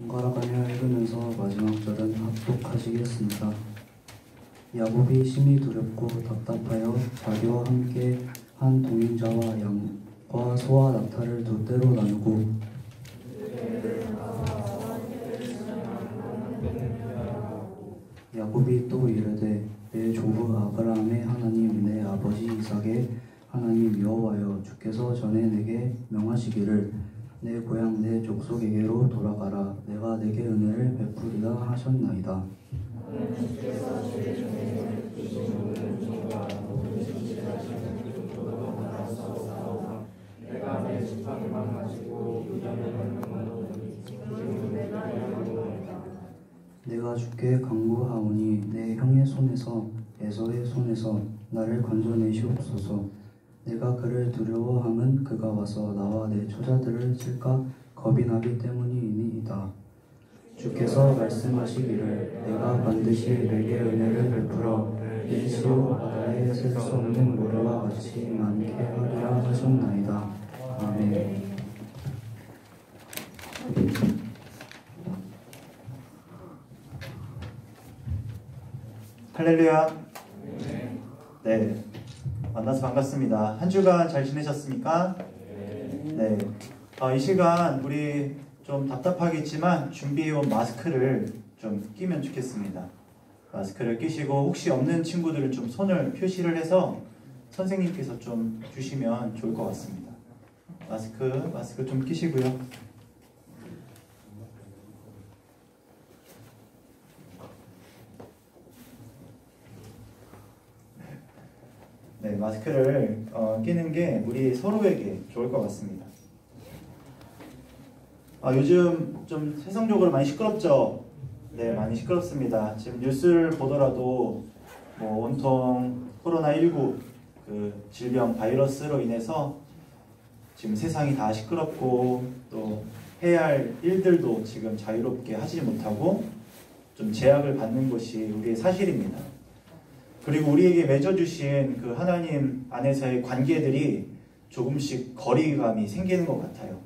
번갈아가며 읽으면서 마지막 절은 합독하시겠습니다. 야곱이 심히 두렵고 답답하여 자기와 함께 한 동행자와 양과 소와 낙타를 두 떼로 나누고 야곱이 또 이르되 내 조부 아브라함의 하나님 내 아버지 이삭의 하나님 여호와여 주께서 전에 내게 명하시기를 내 고향 내 족속에게로 돌아가라 내가 내게 은혜를 베푸리라 하셨나이다. 내가 주께 간구하오니 내 형의 손에서 에서의 손에서 나를 건져내시옵소서. 내가 그를 두려워함은 그가 와서 나와 내 처자들을 칠까 겁이 나기 때문이니이다. 주께서 말씀하시기를 내가 반드시 내게 은혜를 베풀어 일시로 바다에 셀 수 없는 모래와 같이 많게 하리라 하셨나이다. 아멘. 할렐루야. 네, 만나서 반갑습니다. 한 주간 잘 지내셨습니까? 네. 이 시간 우리 좀 답답하겠지만 준비해온 마스크를 좀 끼면 좋겠습니다. 마스크를 끼시고 혹시 없는 친구들은 좀 손을 표시를 해서 선생님께서 좀 주시면 좋을 것 같습니다. 마스크 좀 끼시고요. 네, 마스크를 끼는 게 우리 서로에게 좋을 것 같습니다. 요즘 좀 세상적으로 많이 시끄럽죠? 네, 많이 시끄럽습니다. 지금 뉴스를 보더라도 뭐 온통 코로나19 그 질병 바이러스로 인해서 지금 세상이 다 시끄럽고 또 해야 할 일들도 지금 자유롭게 하지 못하고 좀 제약을 받는 것이 우리의 사실입니다. 그리고 우리에게 맺어주신 그 하나님 안에서의 관계들이 조금씩 거리감이 생기는 것 같아요.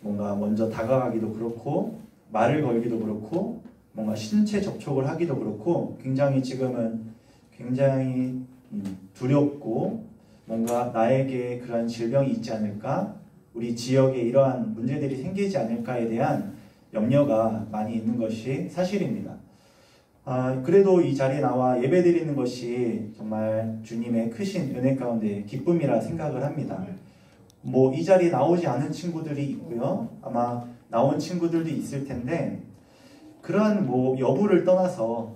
뭔가 먼저 다가가기도 그렇고 말을 걸기도 그렇고 뭔가 신체 접촉을 하기도 그렇고 지금은 굉장히 두렵고 뭔가 나에게 그런 질병이 있지 않을까, 우리 지역에 이러한 문제들이 생기지 않을까에 대한 염려가 많이 있는 것이 사실입니다. 그래도 이 자리에 나와 예배드리는 것이 정말 주님의 크신 은혜 가운데 기쁨이라 생각을 합니다. 뭐 이 자리에 나오지 않은 친구들이 있고요. 아마 나온 친구들도 있을 텐데 그러한 뭐 여부를 떠나서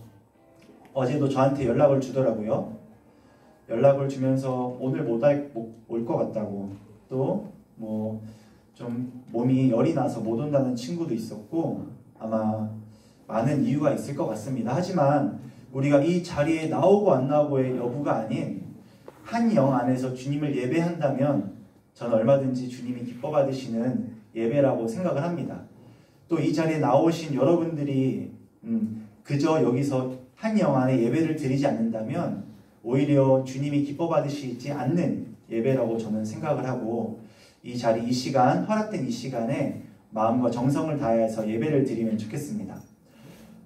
어제도 저한테 연락을 주더라고요. 연락을 주면서 오늘 못 올 것 같다고, 또 뭐 좀 몸이 열이 나서 못 온다는 친구도 있었고 아마 많은 이유가 있을 것 같습니다. 하지만 우리가 이 자리에 나오고 안 나오고의 여부가 아닌 한 영 안에서 주님을 예배한다면 저는 얼마든지 주님이 기뻐 받으시는 예배라고 생각을 합니다. 또 이 자리에 나오신 여러분들이 그저 여기서 한 영 안에 예배를 드리지 않는다면 오히려 주님이 기뻐 받으시지 않는 예배라고 저는 생각을 하고 이 자리, 이 시간, 허락된 이 시간에 마음과 정성을 다해서 예배를 드리면 좋겠습니다.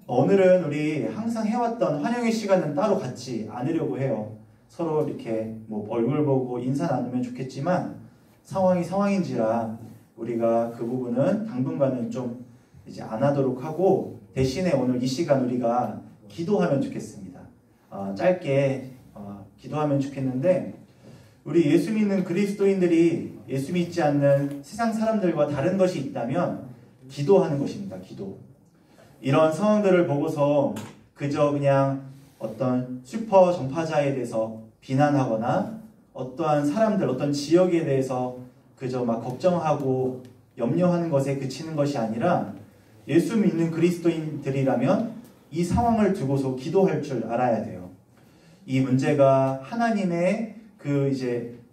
오늘은 우리 항상 해왔던 환영의 시간은 따로 갖지 않으려고 해요. 서로 이렇게 뭐 얼굴 보고 인사 나누면 좋겠지만 상황이 상황인지라 우리가 그 부분은 당분간은 좀 이제 안 하도록 하고 대신에 오늘 이 시간 우리가 기도하면 좋겠습니다. 짧게 기도하면 좋겠는데 우리 예수 믿는 그리스도인들이 예수 믿지 않는 세상 사람들과 다른 것이 있다면 기도하는 것입니다. 기도. 이런 상황들을 보고서 그저 그냥 어떤 슈퍼 전파자에 대해서 비난하거나 어떠한 사람들, 어떤 지역에 대해서 그저 막 걱정하고 염려하는 것에 그치는 것이 아니라 예수 믿는 그리스도인들이라면 이 상황을 두고서 기도할 줄 알아야 돼요. 이 문제가 하나님의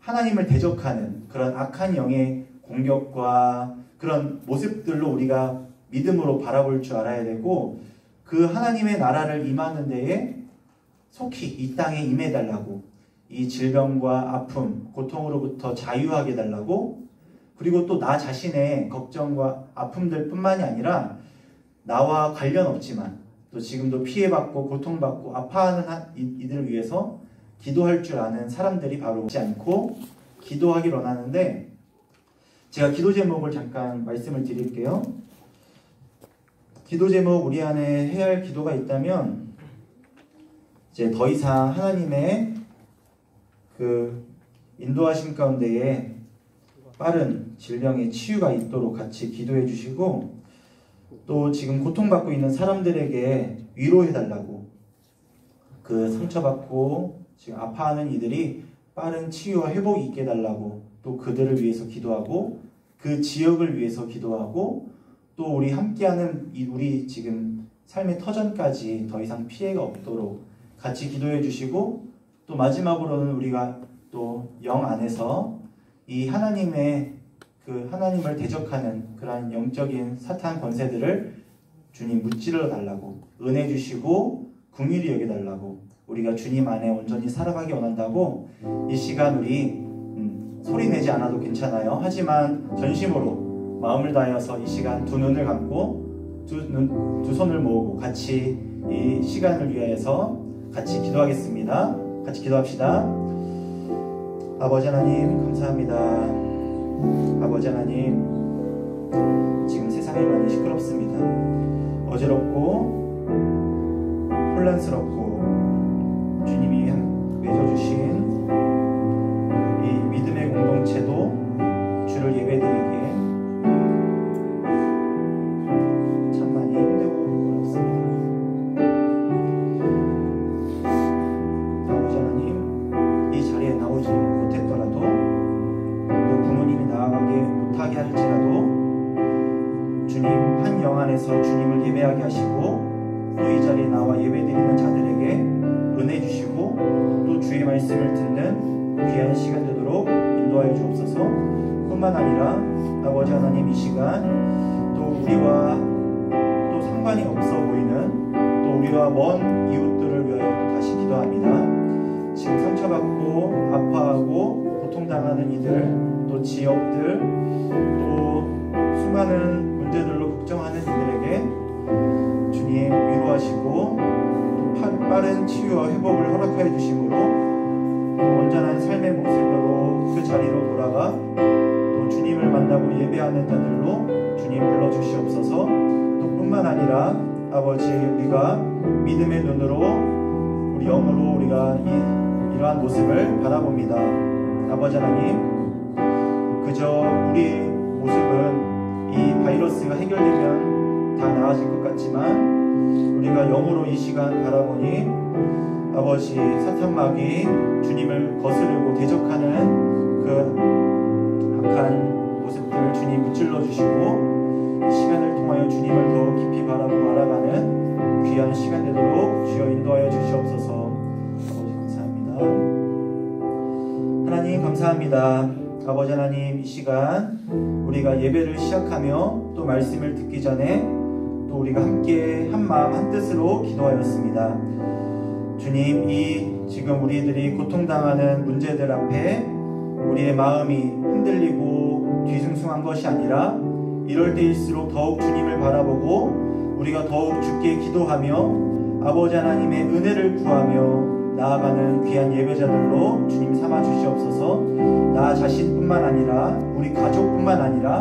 하나님을 대적하는 그런 악한 영의 공격과 그런 모습들로 우리가 믿음으로 바라볼 줄 알아야 되고 그 하나님의 나라를 임하는 데에 속히 이 땅에 임해달라고, 이 질병과 아픔, 고통으로부터 자유하게 해달라고, 그리고 또 나 자신의 걱정과 아픔들 뿐만이 아니라 나와 관련 없지만 또 지금도 피해받고 고통받고 아파하는 이들을 위해서 기도할 줄 아는 사람들이 바로 오지 않고 기도하기를 원하는데, 제가 기도 제목을 잠깐 말씀을 드릴게요. 기도 제목, 우리 안에 해야 할 기도가 있다면 이제 더 이상 하나님의 그 인도하심 가운데에 빠른 질병의 치유가 있도록 같이 기도해 주시고, 또 지금 고통받고 있는 사람들에게 위로해 달라고, 그 상처받고 지금 아파하는 이들이 빠른 치유와 회복이 있게 해달라고, 또 그들을 위해서 기도하고 그 지역을 위해서 기도하고, 또 우리 함께하는 우리 지금 삶의 터전까지 더 이상 피해가 없도록 같이 기도해 주시고, 또 마지막으로는 우리가 또 영 안에서 이 하나님의 그 하나님을 대적하는 그러한 영적인 사탄 권세들을 주님 무찌르러 달라고, 은혜 주시고 긍휼히 여겨 달라고, 우리가 주님 안에 온전히 살아가기 원한다고 이 시간 우리 소리 내지 않아도 괜찮아요. 하지만 전심으로 마음을 다하여서 이 시간 두 눈을 감고 두 손을 모으고 같이 이 시간을 위하여서 같이 기도하겠습니다. 같이 기도합시다. 아버지 하나님 감사합니다. 아버지 하나님, 지금 세상이 많이 시끄럽습니다. 어지럽고 혼란스럽고, 주님이 맺어주신 이 믿음의 공동체도 주를 예배드리기에 참 많이 힘들고 어렵습니다. 아버지 하나님, 이 자리에 나오지 못했더라도, 또 부모님이 나아가게 못하게 할지라도 주님 한 영 안에서 주님을 예배하게 하시고, 또 이 자리에 나와 예배드리는 자들에게 은혜 주시고, 또 주의 말씀을 듣는 귀한 시간 되도록 인도하여 주옵소서. 뿐만 아니라 아버지 하나님, 이 시간 또 우리와 또 상관이 없어 보이는, 또 우리와 먼 이웃들을 위하여 또 다시 기도합니다. 지금 상처받고 아파하고 고통당하는 이들, 또 지역들, 또 수많은 문제들로 걱정하는 이들에게 주님 위로하시고, 또 빠른 치유와 회복을 허락하여 주심으로 또 온전한 삶의 모습으로 그 자리로 돌아가 또 주님을 만나고 예배하는 자들로 주님 불러주시옵소서. 또 뿐만 아니라 아버지, 우리가 믿음의 눈으로 우리 영으로 우리가 이러한 모습을 바라봅니다. 아버지 하나님, 그저 우리 모습은 이 바이러스가 해결되면 다 나아질 것 같지만, 우리가 영으로 이 시간 바라보니 아버지, 사탄마귀 주님을 거스르고 대적하는 그 악한 모습들을 주님 무찔러 주시고, 이 시간을 통하여 주님을 더 깊이 바라보고 알아가는 귀한 시간 되도록 주여 인도하여 주시옵소서. 아버지 감사합니다. 하나님 감사합니다. 아버지 하나님, 이 시간 우리가 예배를 시작하며 또 말씀을 듣기 전에 또 우리가 함께 한 마음 한 뜻으로 기도하였습니다. 주님, 이 지금 우리들이 고통당하는 문제들 앞에 우리의 마음이 흔들리고 뒤숭숭한 것이 아니라, 이럴 때일수록 더욱 주님을 바라보고 우리가 더욱 주께 기도하며 아버지 하나님의 은혜를 구하며 나아가는 귀한 예배자들로 주님 삼아 주시옵소서. 나 자신뿐만 아니라, 우리 가족뿐만 아니라,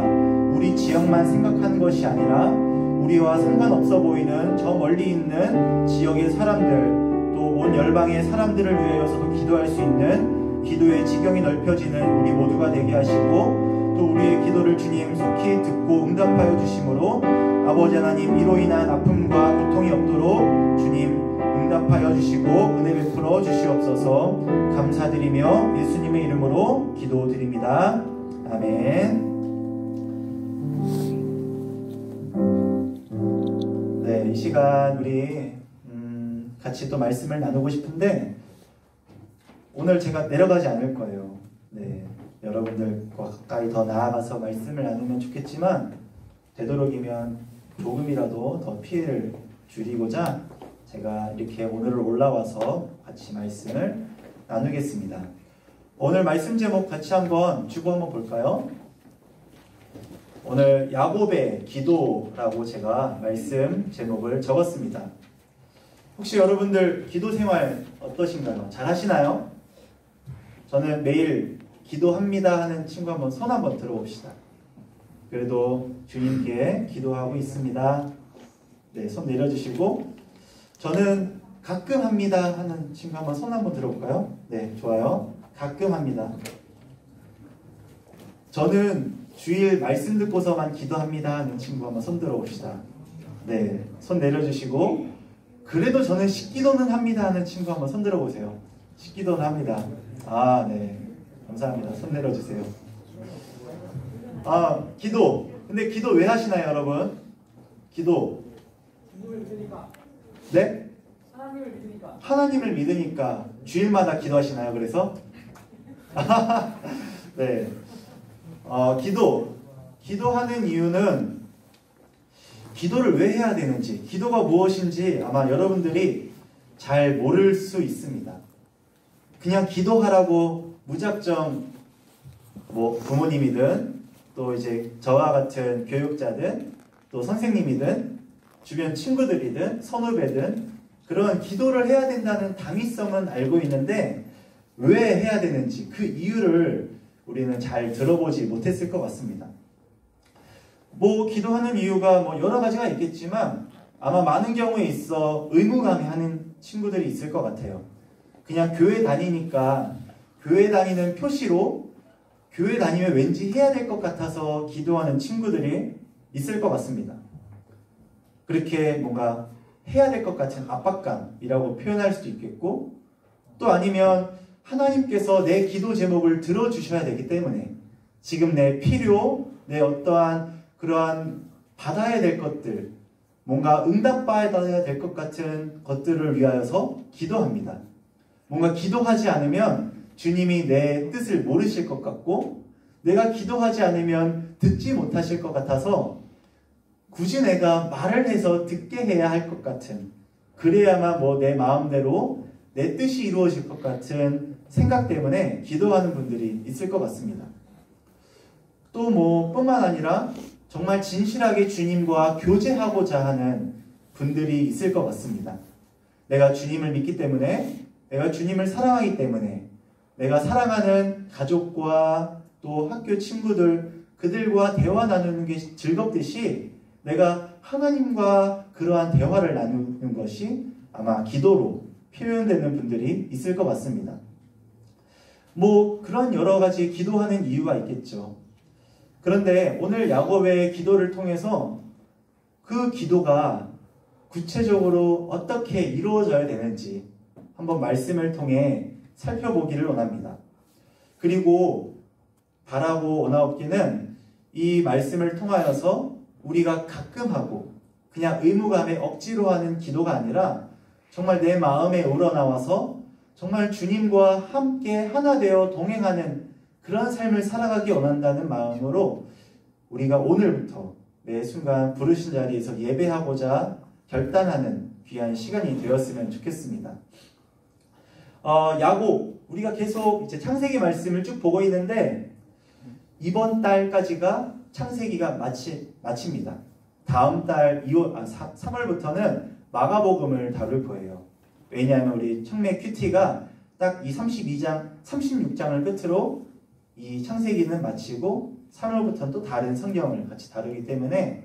우리 지역만 생각하는 것이 아니라 우리와 상관없어 보이는 저 멀리 있는 지역의 사람들, 또 온 열방의 사람들을 위하여서도 기도할 수 있는 기도의 지경이 넓혀지는 우리 모두가 되게 하시고, 또 우리의 기도를 주님 속히 듣고 응답하여 주심으로 아버지 하나님, 이로 인한 아픔과 고통이 없도록 주님 응답하여 주시고 은혜 베풀어 주시옵소서. 감사드리며 예수님의 이름으로 기도드립니다. 아멘. 네, 이 시간 우리 같이 또 말씀을 나누고 싶은데, 오늘 제가 내려가지 않을 거예요. 네, 여러분들과 가까이 더 나아가서 말씀을 나누면 좋겠지만, 되도록이면 조금이라도 더 피해를 줄이고자 제가 이렇게 오늘 올라와서 같이 말씀을 나누겠습니다. 오늘 말씀 제목 같이 한번 주고 한번 볼까요? 오늘 야곱의 기도라고 제가 말씀 제목을 적었습니다. 혹시 여러분들 기도 생활 어떠신가요? 잘 하시나요? 저는 매일 기도합니다 하는 친구 한번 손 한번 들어봅시다. 그래도 주님께 기도하고 있습니다. 네, 손 내려주시고, 저는 가끔 합니다 하는 친구 한번 손 한번 들어볼까요? 네, 좋아요. 가끔 합니다. 저는 주일 말씀 듣고서만 기도합니다 하는 친구 한번 손 들어봅시다. 네, 손 내려주시고, 그래도 저는 식기도는 합니다 하는 친구 한번 손 들어보세요. 식기도는 합니다. 아, 네, 감사합니다. 손 내려주세요. 아, 기도. 근데 기도 왜 하시나요, 여러분? 기도. 네? 하나님을 믿으니까. 주일마다 기도하시나요, 그래서? 네. 기도하는 이유는 기도를 왜 해야 되는지, 기도가 무엇인지 아마 여러분들이 잘 모를 수 있습니다. 그냥 기도하라고 무작정 뭐 부모님이든 또 이제 저와 같은 교육자든 또 선생님이든 주변 친구들이든 선후배든 그런 기도를 해야 된다는 당위성은 알고 있는데 왜 해야 되는지 그 이유를 우리는 잘 들어보지 못했을 것 같습니다. 뭐 기도하는 이유가 뭐 여러 가지가 있겠지만 아마 많은 경우에 있어 의무감에 하는 친구들이 있을 것 같아요. 그냥 교회 다니니까 교회 다니는 표시로 교회 다니면 왠지 해야 될 것 같아서 기도하는 친구들이 있을 것 같습니다. 그렇게 뭔가 해야 될 것 같은 압박감이라고 표현할 수도 있겠고, 또 아니면 하나님께서 내 기도 제목을 들어주셔야 되기 때문에 지금 내 필요, 내 어떠한 그러한 받아야 될 것들, 뭔가 응답받아야 될 것 같은 것들을 위하여서 기도합니다. 뭔가 기도하지 않으면 주님이 내 뜻을 모르실 것 같고, 내가 기도하지 않으면 듣지 못하실 것 같아서 굳이 내가 말을 해서 듣게 해야 할 것 같은, 그래야만 뭐 내 마음대로 내 뜻이 이루어질 것 같은 생각 때문에 기도하는 분들이 있을 것 같습니다. 또 뭐 뿐만 아니라 정말 진실하게 주님과 교제하고자 하는 분들이 있을 것 같습니다. 내가 주님을 믿기 때문에, 내가 주님을 사랑하기 때문에, 내가 사랑하는 가족과 또 학교 친구들, 그들과 대화 나누는 게 즐겁듯이 내가 하나님과 그러한 대화를 나누는 것이 아마 기도로 표현되는 분들이 있을 것 같습니다. 뭐 그런 여러 가지 기도하는 이유가 있겠죠. 그런데 오늘 야곱의 기도를 통해서 그 기도가 구체적으로 어떻게 이루어져야 되는지 한번 말씀을 통해 살펴보기를 원합니다. 그리고 바라고 원하옵기는 이 말씀을 통하여서 우리가 가끔 하고 그냥 의무감에 억지로 하는 기도가 아니라 정말 내 마음에 우러나와서 정말 주님과 함께 하나 되어 동행하는 그런 삶을 살아가기 원한다는 마음으로 우리가 오늘부터 매 순간 부르신 자리에서 예배하고자 결단하는 귀한 시간이 되었으면 좋겠습니다. 야곱, 우리가 계속 이제 창세기 말씀을 쭉 보고 있는데 이번 달까지가 창세기가 마칩니다. 다음 달 3월부터는 마가복음을 다룰 거예요. 왜냐하면 우리 청매 큐티가 딱 이 32장, 36장을 끝으로 이 창세기는 마치고 3월부터는 또 다른 성경을 같이 다루기 때문에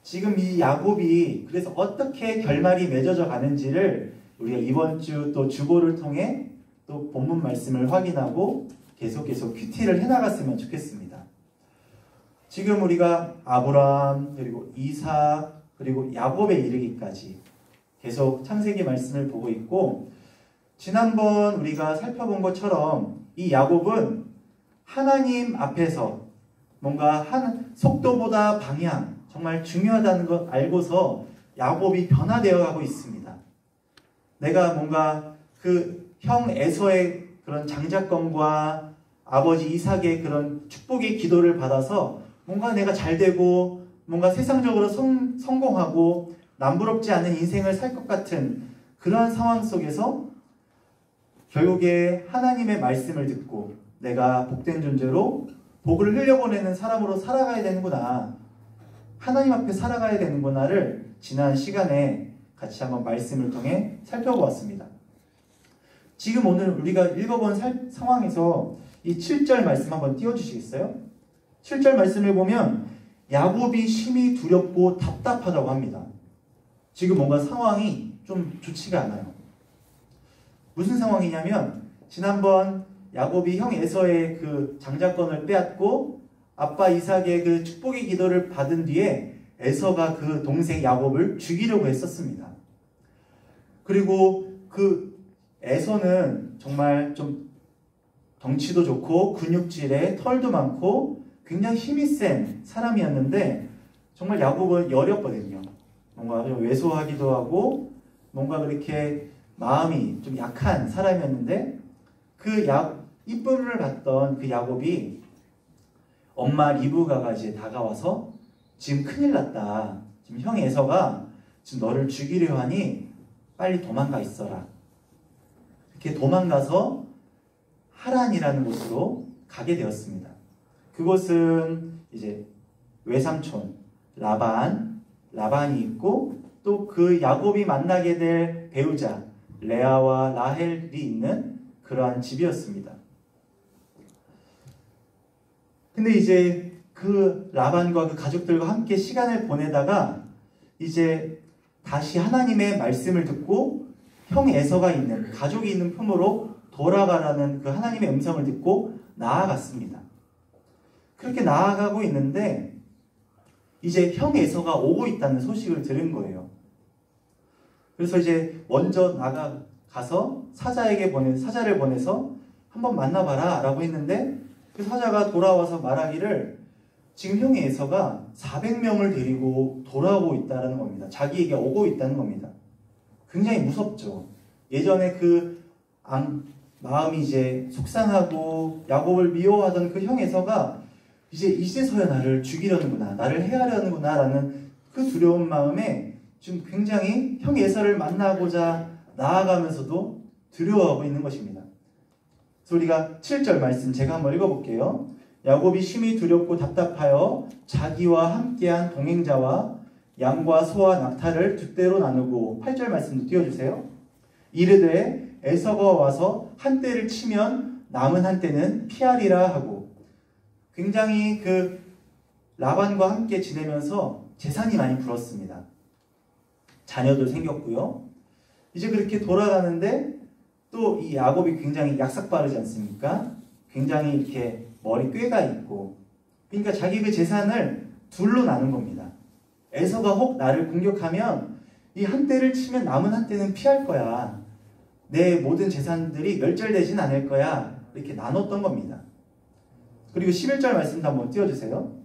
지금 이 야곱이 그래서 어떻게 결말이 맺어져 가는지를 우리가 이번 주 또 주보를 통해 또 본문 말씀을 확인하고 계속 큐티를 해나갔으면 좋겠습니다. 지금 우리가 아브라함 그리고 이삭 그리고 야곱에 이르기까지 계속 창세기 말씀을 보고 있고, 지난번 우리가 살펴본 것처럼 이 야곱은 하나님 앞에서 뭔가 속도보다 방향 정말 중요하다는 것 알고서 야곱이 변화되어 가고 있습니다. 내가 뭔가 그 형 에서의 그런 장자권과 아버지 이삭의 그런 축복의 기도를 받아서 뭔가 내가 잘 되고 뭔가 세상적으로 성공하고 남부럽지 않은 인생을 살 것 같은 그러한 상황 속에서 결국에 하나님의 말씀을 듣고 내가 복된 존재로 복을 흘려보내는 사람으로 살아가야 되는구나, 하나님 앞에 살아가야 되는구나를 지난 시간에 같이 한번 말씀을 통해 살펴보았습니다. 지금 오늘 우리가 읽어본 상황에서 이 7절 말씀 한번 띄워주시겠어요? 7절 말씀을 보면 야곱이 심히 두렵고 답답하다고 합니다. 지금 뭔가 상황이 좀 좋지가 않아요. 무슨 상황이냐면, 지난번 야곱이 형 에서의 그 장자권을 빼앗고 아빠 이삭의 그 축복의 기도를 받은 뒤에 에서가 그 동생 야곱을 죽이려고 했었습니다. 그리고 그 에서는 정말 좀 덩치도 좋고 근육질에 털도 많고 굉장히 힘이 센 사람이었는데, 정말 야곱은 여렸거든요. 뭔가 좀 왜소하기도 하고 뭔가 그렇게 마음이 좀 약한 사람이었는데, 그 이쁨을 받던 그 야곱이 엄마 리브가가 이제 다가와서 지금 큰일 났다, 지금 형 에서가 지금 너를 죽이려 하니 빨리 도망가 있어라. 이렇게 도망가서 하란이라는 곳으로 가게 되었습니다. 그곳은 이제 외삼촌 라반이 있고, 또 그 야곱이 만나게 될 배우자 레아와 라헬이 있는 그러한 집이었습니다. 근데 이제 그 라반과 그 가족들과 함께 시간을 보내다가 이제 다시 하나님의 말씀을 듣고 형 에서가 있는, 가족이 있는 품으로 돌아가라는 그 하나님의 음성을 듣고 나아갔습니다. 그렇게 나아가고 있는데 이제 형 에서가 오고 있다는 소식을 들은 거예요. 그래서 이제 먼저 나가서 사자를 보내서 한번 만나봐라 라고 했는데, 그 사자가 돌아와서 말하기를 지금 형 에서가 400명을 데리고 돌아오고 있다는 겁니다. 자기에게 오고 있다는 겁니다. 굉장히 무섭죠. 예전에 그 마음이 이제 속상하고 야곱을 미워하던 그 형 에서가 이제서야 나를 죽이려는구나, 나를 해하려는구나 라는 그 두려운 마음에 지금 굉장히 형 에서를 만나고자 나아가면서도 두려워하고 있는 것입니다. 그래서 우리가 7절 말씀 제가 한번 읽어볼게요. 야곱이 심히 두렵고 답답하여 자기와 함께한 동행자와 양과 소와 낙타를 두 떼로 나누고, 8절 말씀도 띄워주세요. 이르되 에서가 와서 한 떼를 치면 남은 한 떼는 피하리라 하고, 굉장히 그 라반과 함께 지내면서 재산이 많이 불었습니다. 자녀도 생겼고요. 이제 그렇게 돌아가는데 또 이 야곱이 굉장히 약삭빠르지 않습니까? 굉장히 이렇게 머리 꾀가 있고, 그러니까 자기 그 재산을 둘로 나눈 겁니다. 에서가 혹 나를 공격하면 이 한 떼를 치면 남은 한 떼는 피할 거야. 내 모든 재산들이 멸절되진 않을 거야. 이렇게 나눴던 겁니다. 그리고 11절 말씀도 한번 띄워주세요.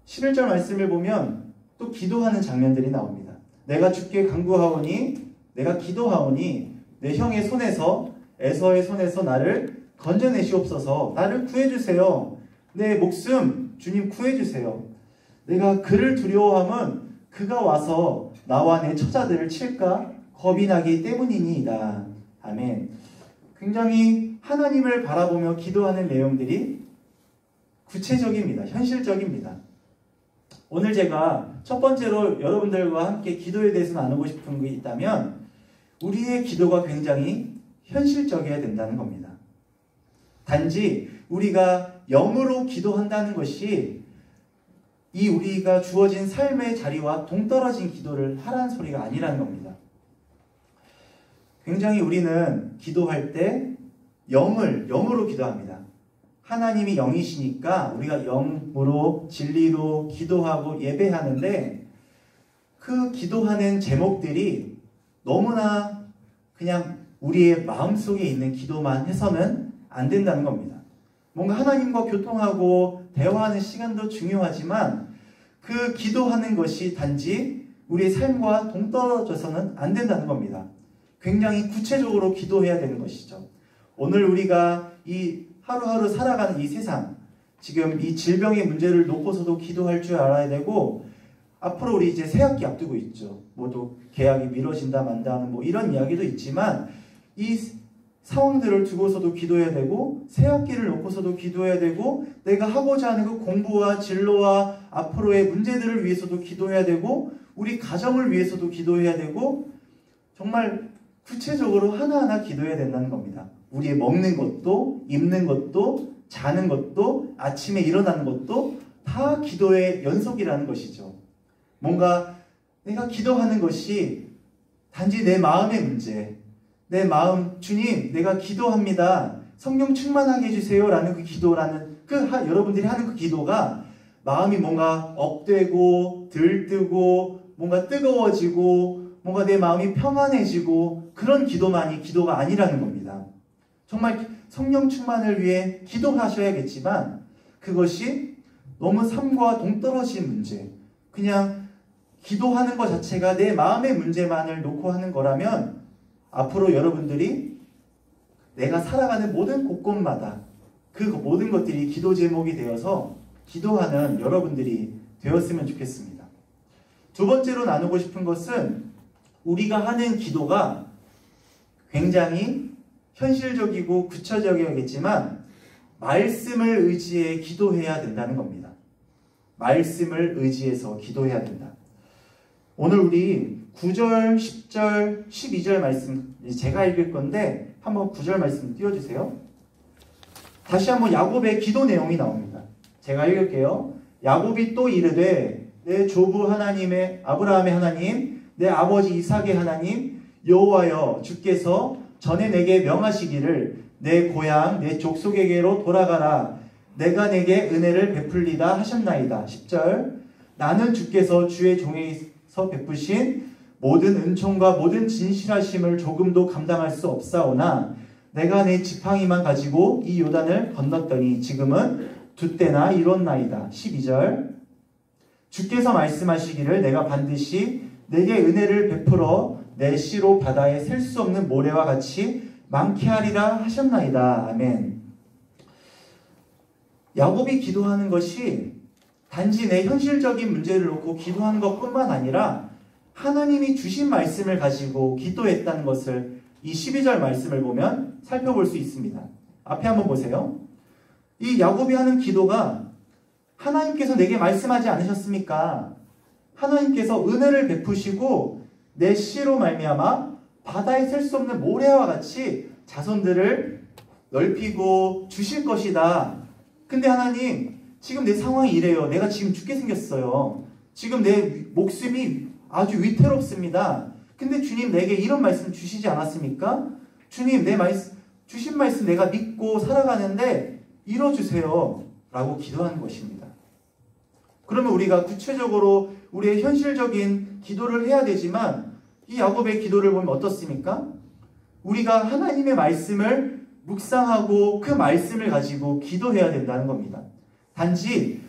11절 말씀을 보면 또 기도하는 장면들이 나옵니다. 내가 주께 간구하오니, 내가 기도하오니 내 형의 손에서, 에서의 손에서 나를 건져내시옵소서. 나를 구해주세요. 내 목숨 주님 구해주세요. 내가 그를 두려워함은 그가 와서 나와 내 처자들을 칠까 겁이 나기 때문이니이다. 아멘. 굉장히 하나님을 바라보며 기도하는 내용들이 구체적입니다. 현실적입니다. 오늘 제가 첫 번째로 여러분들과 함께 기도에 대해서 나누고 싶은 게 있다면, 우리의 기도가 굉장히 현실적이어야 된다는 겁니다. 단지 우리가 영으로 기도한다는 것이 이 우리가 주어진 삶의 자리와 동떨어진 기도를 하라는 소리가 아니라는 겁니다. 굉장히 우리는 기도할 때 영으로 기도합니다. 하나님이 영이시니까 우리가 영으로 진리로 기도하고 예배하는데, 그 기도하는 제목들이 너무나 그냥 우리의 마음속에 있는 기도만 해서는 안 된다는 겁니다. 뭔가 하나님과 교통하고 대화하는 시간도 중요하지만 그 기도하는 것이 단지 우리의 삶과 동떨어져서는 안 된다는 겁니다. 굉장히 구체적으로 기도해야 되는 것이죠. 오늘 우리가 이 하루하루 살아가는 이 세상, 지금 이 질병의 문제를 놓고서도 기도할 줄 알아야 되고, 앞으로 우리 이제 새학기 앞두고 있죠. 모두 계약이 미뤄진다 만다 하는 이런 이야기도 있지만, 이 상황들을 두고서도 기도해야 되고 새 학기를 놓고서도 기도해야 되고 내가 하고자 하는 그 공부와 진로와 앞으로의 문제들을 위해서도 기도해야 되고 우리 가정을 위해서도 기도해야 되고 정말 구체적으로 하나하나 기도해야 된다는 겁니다. 우리의 먹는 것도 입는 것도 자는 것도 아침에 일어나는 것도 다 기도의 연속이라는 것이죠. 뭔가 내가 기도하는 것이 단지 내 마음의 문제, 내 마음, 주님, 내가 기도합니다. 성령 충만하게 해주세요. 라는 그 기도라는, 여러분들이 하는 그 기도가 마음이 뭔가 업되고, 들뜨고, 뭔가 뜨거워지고, 뭔가 내 마음이 평안해지고, 그런 기도만이 기도가 아니라는 겁니다. 정말 성령 충만을 위해 기도하셔야겠지만, 그것이 너무 삶과 동떨어진 문제, 그냥 기도하는 것 자체가 내 마음의 문제만을 놓고 하는 거라면, 앞으로 여러분들이 내가 살아가는 모든 곳곳마다 그 모든 것들이 기도 제목이 되어서 기도하는 여러분들이 되었으면 좋겠습니다. 두 번째로 나누고 싶은 것은 우리가 하는 기도가 굉장히 현실적이고 구체적이겠지만 말씀을 의지해 기도해야 된다는 겁니다. 말씀을 의지해서 기도해야 된다. 오늘 우리 9절, 10절, 12절 말씀 제가 읽을 건데 한번 9절 말씀 띄워주세요. 다시 한번 야곱의 기도 내용이 나옵니다. 제가 읽을게요. 야곱이 또 이르되 내 조부 하나님의 아브라함의 하나님, 내 아버지 이삭의 하나님 여호와여, 주께서 전에 내게 명하시기를 내 고향 내 족속에게로 돌아가라. 내가 내게 은혜를 베풀리다 하셨나이다. 10절 나는 주께서 주의 종에서 베푸신 모든 은총과 모든 진실하심을 조금도 감당할 수 없사오나 내가 내 지팡이만 가지고 이 요단을 건넜더니 지금은 두 때나 이뤘나이다. 12절 주께서 말씀하시기를 내가 반드시 내게 은혜를 베풀어 내 씨로 바다에 셀 수 없는 모래와 같이 많게 하리라 하셨나이다. 아멘. 야곱이 기도하는 것이 단지 내 현실적인 문제를 놓고 기도하는 것뿐만 아니라 하나님이 주신 말씀을 가지고 기도했다는 것을 이 12절 말씀을 보면 살펴볼 수 있습니다. 앞에 한번 보세요. 이 야곱이 하는 기도가 하나님께서 내게 말씀하지 않으셨습니까? 하나님께서 은혜를 베푸시고 내 씨로 말미암아 바다에 셀 수 없는 모래와 같이 자손들을 넓히고 주실 것이다. 근데 하나님, 지금 내 상황이 이래요. 내가 지금 죽게 생겼어요. 지금 내 목숨이 아주 위태롭습니다. 근데 주님 내게 이런 말씀 주시지 않았습니까? 주님 주신 말씀 내가 믿고 살아가는데 이뤄주세요. 라고 기도하는 것입니다. 그러면 우리가 구체적으로 우리의 현실적인 기도를 해야 되지만 이 야곱의 기도를 보면 어떻습니까? 우리가 하나님의 말씀을 묵상하고 그 말씀을 가지고 기도해야 된다는 겁니다. 단지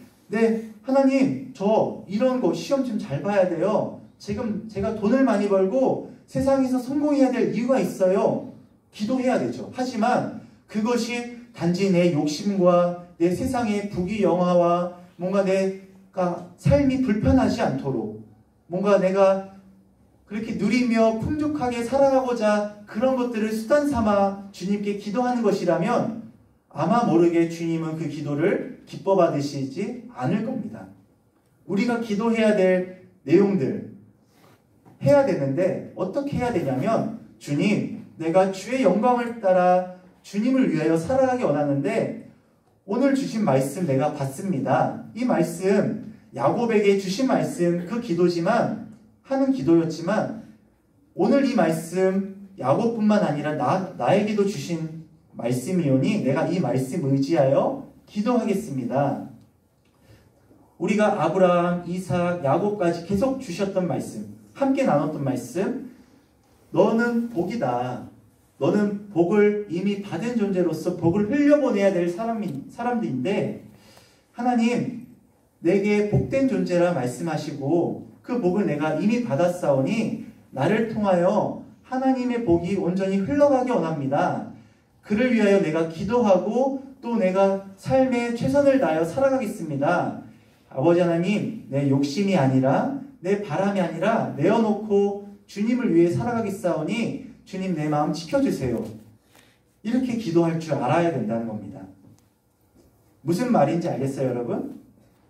하나님 저 이런 거 시험 좀 잘 봐야 돼요. 지금 제가 돈을 많이 벌고 세상에서 성공해야 될 이유가 있어요. 기도해야 되죠. 하지만 그것이 단지 내 욕심과 내 세상의 부귀영화와 뭔가 내가 삶이 불편하지 않도록 뭔가 내가 그렇게 누리며 풍족하게 살아가고자 그런 것들을 수단 삼아 주님께 기도하는 것이라면 아마 모르게 주님은 그 기도를 기뻐 받으시지 않을 겁니다. 우리가 기도해야 될 내용들 해야 되는데 어떻게 해야 되냐면 주님, 내가 주의 영광을 따라 주님을 위하여 살아가기 원하는데 오늘 주신 말씀 내가 봤습니다. 이 말씀 야곱에게 주신 말씀 그 기도지만 하는 기도였지만 오늘 이 말씀 야곱뿐만 아니라 나에게도 주신 말씀이오니 내가 이 말씀 의지하여 기도하겠습니다. 우리가 아브라함, 이삭, 야곱까지 계속 주셨던 말씀, 함께 나눴던 말씀, 너는 복이다. 너는 복을 이미 받은 존재로서 복을 흘려보내야 될 사람들인데 하나님 내게 복된 존재라 말씀하시고 그 복을 내가 이미 받았사오니 나를 통하여 하나님의 복이 온전히 흘러가기 원합니다. 그를 위하여 내가 기도하고 또 내가 삶에 최선을 다하여 살아가겠습니다. 아버지 하나님, 내 욕심이 아니라 내 바람이 아니라 내어놓고 주님을 위해 살아가겠사오니 주님 내 마음 지켜주세요. 이렇게 기도할 줄 알아야 된다는 겁니다. 무슨 말인지 알겠어요, 여러분?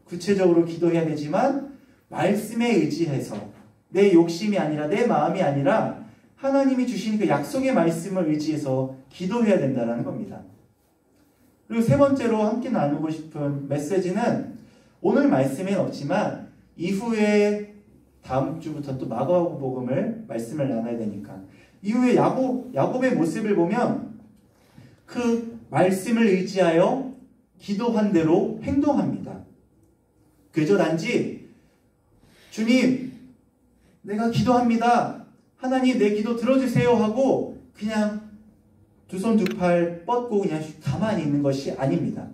구체적으로 기도해야 되지만 말씀에 의지해서 내 욕심이 아니라 내 마음이 아니라 하나님이 주신 그 약속의 말씀을 의지해서 기도해야 된다는 겁니다. 그리고 세 번째로 함께 나누고 싶은 메시지는 오늘 말씀에는 없지만 이후에 다음 주부터 또 마가복음을 말씀을 나눠야 되니까 이후에 야곱의 모습을 보면 그 말씀을 의지하여 기도한 대로 행동합니다. 그저 단지 주님 내가 기도합니다. 하나님 내 기도 들어주세요 하고 그냥 두 손 두 팔 뻗고 그냥 가만히 있는 것이 아닙니다.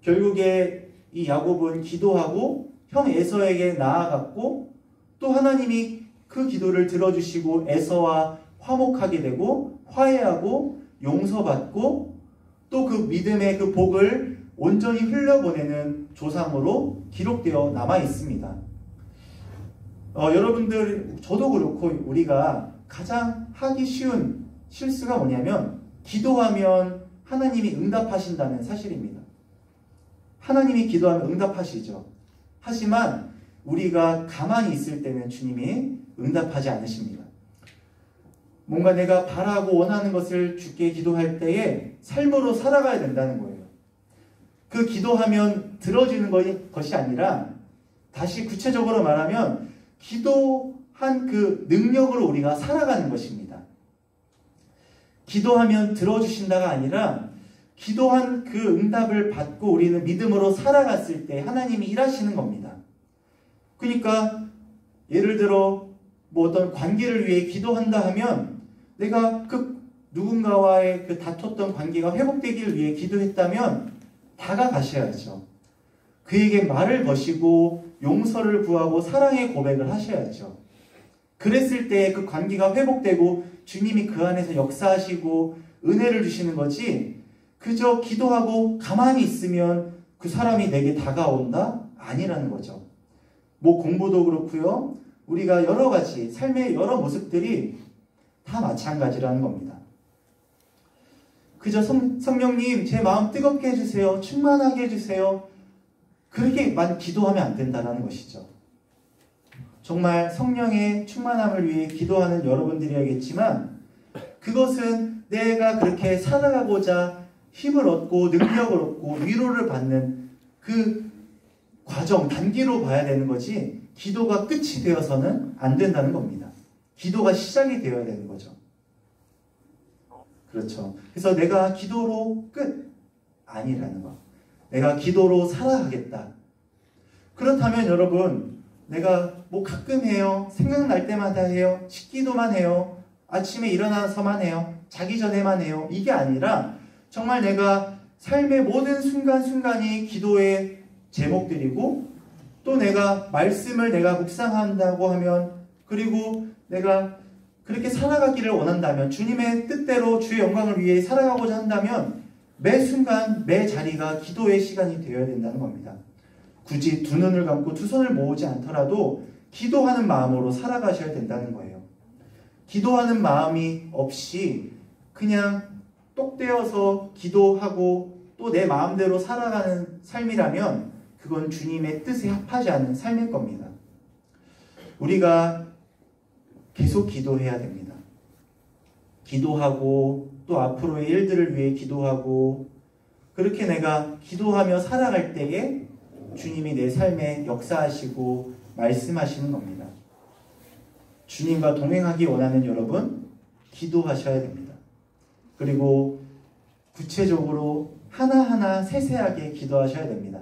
결국에 이 야곱은 기도하고 형 에서에게 나아갔고 또 하나님이 그 기도를 들어주시고 에서와 화목하게 되고 화해하고 용서받고 또 그 믿음의 그 복을 온전히 흘려보내는 조상으로 기록되어 남아 있습니다. 여러분들 저도 그렇고 우리가 가장 하기 쉬운 실수가 뭐냐면 기도하면 하나님이 응답하신다는 사실입니다. 하나님이 기도하면 응답하시죠. 하지만 우리가 가만히 있을 때는 주님이 응답하지 않으십니다. 뭔가 내가 바라고 원하는 것을 주께 기도할 때에 삶으로 살아가야 된다는 거예요. 그 기도하면 들어지는 것이 아니라 다시 구체적으로 말하면 기도한 그 능력으로 우리가 살아가는 것입니다. 기도하면 들어주신다가 아니라 기도한 그 응답을 받고 우리는 믿음으로 살아갔을 때 하나님이 일하시는 겁니다. 그러니까 예를 들어 뭐 어떤 관계를 위해 기도한다 하면 내가 그 누군가와의 그 다퉜던 관계가 회복되기를 위해 기도했다면 다가가셔야죠. 그에게 말을 거시고 용서를 구하고 사랑의 고백을 하셔야죠. 그랬을 때 그 관계가 회복되고 주님이 그 안에서 역사하시고 은혜를 주시는 거지 그저 기도하고 가만히 있으면 그 사람이 내게 다가온다? 아니라는 거죠. 뭐 공부도 그렇고요. 우리가 여러 가지 삶의 여러 모습들이 다 마찬가지라는 겁니다. 그저 성령님 제 마음 뜨겁게 해주세요. 충만하게 해주세요. 그렇게만 기도하면 안 된다는 것이죠. 정말 성령의 충만함을 위해 기도하는 여러분들이야겠지만 그것은 내가 그렇게 살아가고자 힘을 얻고 능력을 얻고 위로를 받는 그 과정, 단계로 봐야 되는 거지 기도가 끝이 되어서는 안 된다는 겁니다. 기도가 시작이 되어야 되는 거죠. 그렇죠. 그래서 내가 기도로 끝 아니라는 거. 내가 기도로 살아가겠다. 그렇다면 여러분 내가 뭐 가끔 해요. 생각날 때마다 해요. 식기도만 해요. 아침에 일어나서만 해요. 자기 전에만 해요. 이게 아니라 정말 내가 삶의 모든 순간순간이 기도의 제목들이고 또 내가 말씀을 내가 묵상한다고 하면 그리고 내가 그렇게 살아가기를 원한다면 주님의 뜻대로 주의 영광을 위해 살아가고자 한다면 매 순간 매 자리가 기도의 시간이 되어야 된다는 겁니다. 굳이 두 눈을 감고 두 손을 모으지 않더라도 기도하는 마음으로 살아가셔야 된다는 거예요. 기도하는 마음이 없이 그냥 똑 떼어서 기도하고 또 내 마음대로 살아가는 삶이라면 그건 주님의 뜻에 합하지 않는 삶일 겁니다. 우리가 계속 기도해야 됩니다. 기도하고 또 앞으로의 일들을 위해 기도하고 그렇게 내가 기도하며 살아갈 때에 주님이 내 삶에 역사하시고 말씀하시는 겁니다. 주님과 동행하기 원하는 여러분 기도하셔야 됩니다. 그리고 구체적으로 하나하나 세세하게 기도하셔야 됩니다.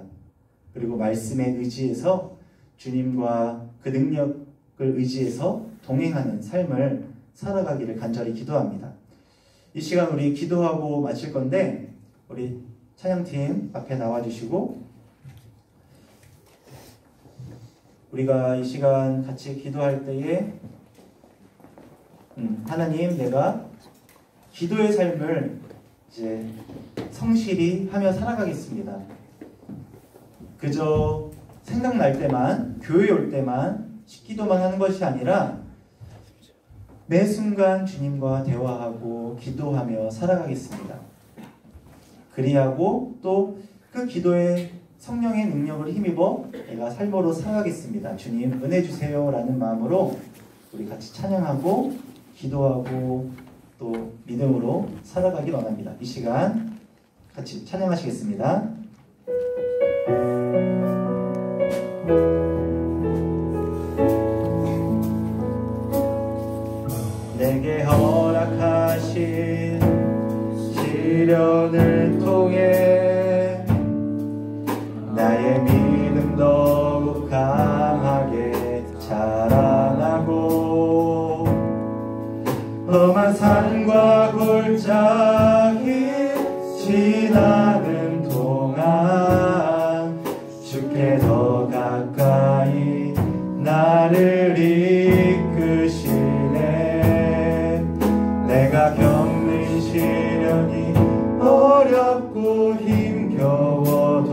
그리고 말씀에 의지해서 주님과 그 능력을 의지해서 동행하는 삶을 살아가기를 간절히 기도합니다. 이 시간 우리 기도하고 마칠 건데 우리 찬양팀 앞에 나와주시고 우리가 이 시간 같이 기도할 때에 하나님 내가 기도의 삶을 이제 성실히 하며 살아가겠습니다. 그저 생각날 때만 교회에 올 때만 식기도만 하는 것이 아니라 매 순간 주님과 대화하고 기도하며 살아가겠습니다. 그리하고 또 그 기도에 성령의 능력을 힘입어 내가 삶으로 살아가겠습니다. 주님 은혜 주세요 라는 마음으로 우리 같이 찬양하고 기도하고 또 믿음으로 살아가길 원합니다. 이 시간 같이 찬양하시겠습니다. 내게 허락하신 시련을 통해 나의 믿음 더욱 강하게 자라나고 험한 산과 골짜기 지나는 동안 주께 더 가까이 나를 이끄시네. 내가 겪는 시련이 어렵고 힘겨워도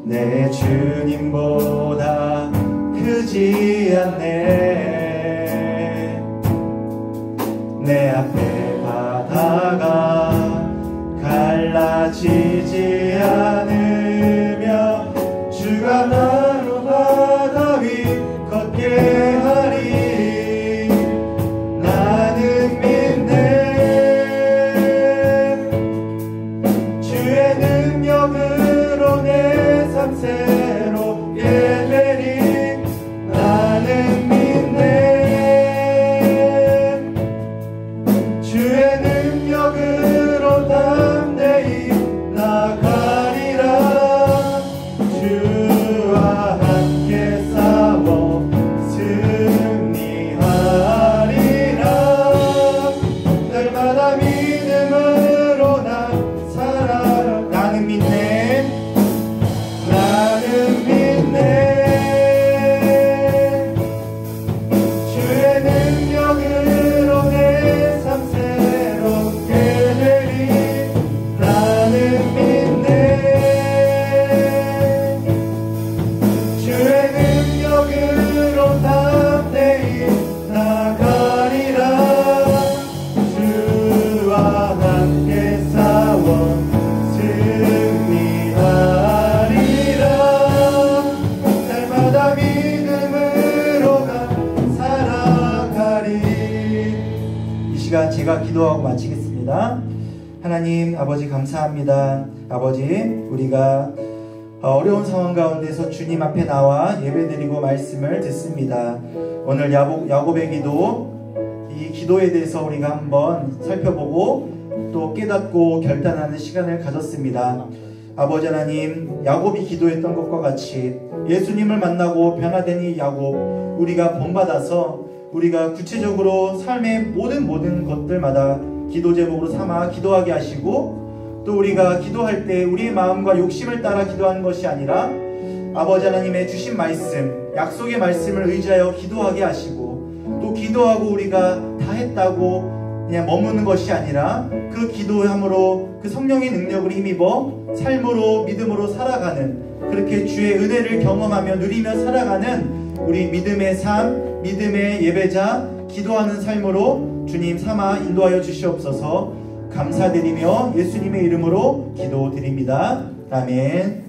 내 주님보다 크지 않네. 내 앞에 바다가 갈라지지 않으며 주가 나로 바다 위 걷게 하리. 나는 믿네. 주의 능력으로 내 삶 새롭게 되리. 나는 믿네. 주의 능력으로 담대히 나가리라. 주와 함께 싸워 승리하리라. 날마다 믿음으로 나 살아. 나는 믿네. 나는 믿네. 주의 능력으로 내 삶 새롭게 되리. 나는 믿네. 주의 능력으로 담대히 나가리라. 주와 함께 싸워 승리하리라. 날마다 믿음으로 살아가리. 이 시간 제가 기도하고 마치겠습니다. 하나님 아버지 감사합니다. 아버지 우리가 어려운 상황 가운데서 주님 앞에 나와 예배드리고 말씀을 듣습니다. 오늘 야곱의 기도, 이 기도에 대해서 우리가 한번 살펴보고 또 깨닫고 결단하는 시간을 가졌습니다. 아버지 하나님, 야곱이 기도했던 것과 같이 예수님을 만나고 변화된 이 야곱, 우리가 본받아서 우리가 구체적으로 삶의 모든 것들마다 기도 제목으로 삼아 기도하게 하시고, 또 우리가 기도할 때 우리의 마음과 욕심을 따라 기도하는 것이 아니라 아버지 하나님의 주신 말씀, 약속의 말씀을 의지하여 기도하게 하시고, 또 기도하고 우리가 다 했다고 그냥 머무는 것이 아니라 그 기도함으로 그 성령의 능력을 힘입어 삶으로 믿음으로 살아가는, 그렇게 주의 은혜를 경험하며 누리며 살아가는 우리 믿음의 삶, 믿음의 예배자, 기도하는 삶으로 주님 삼아 인도하여 주시옵소서. 감사드리며 예수님의 이름으로 기도드립니다. 아멘.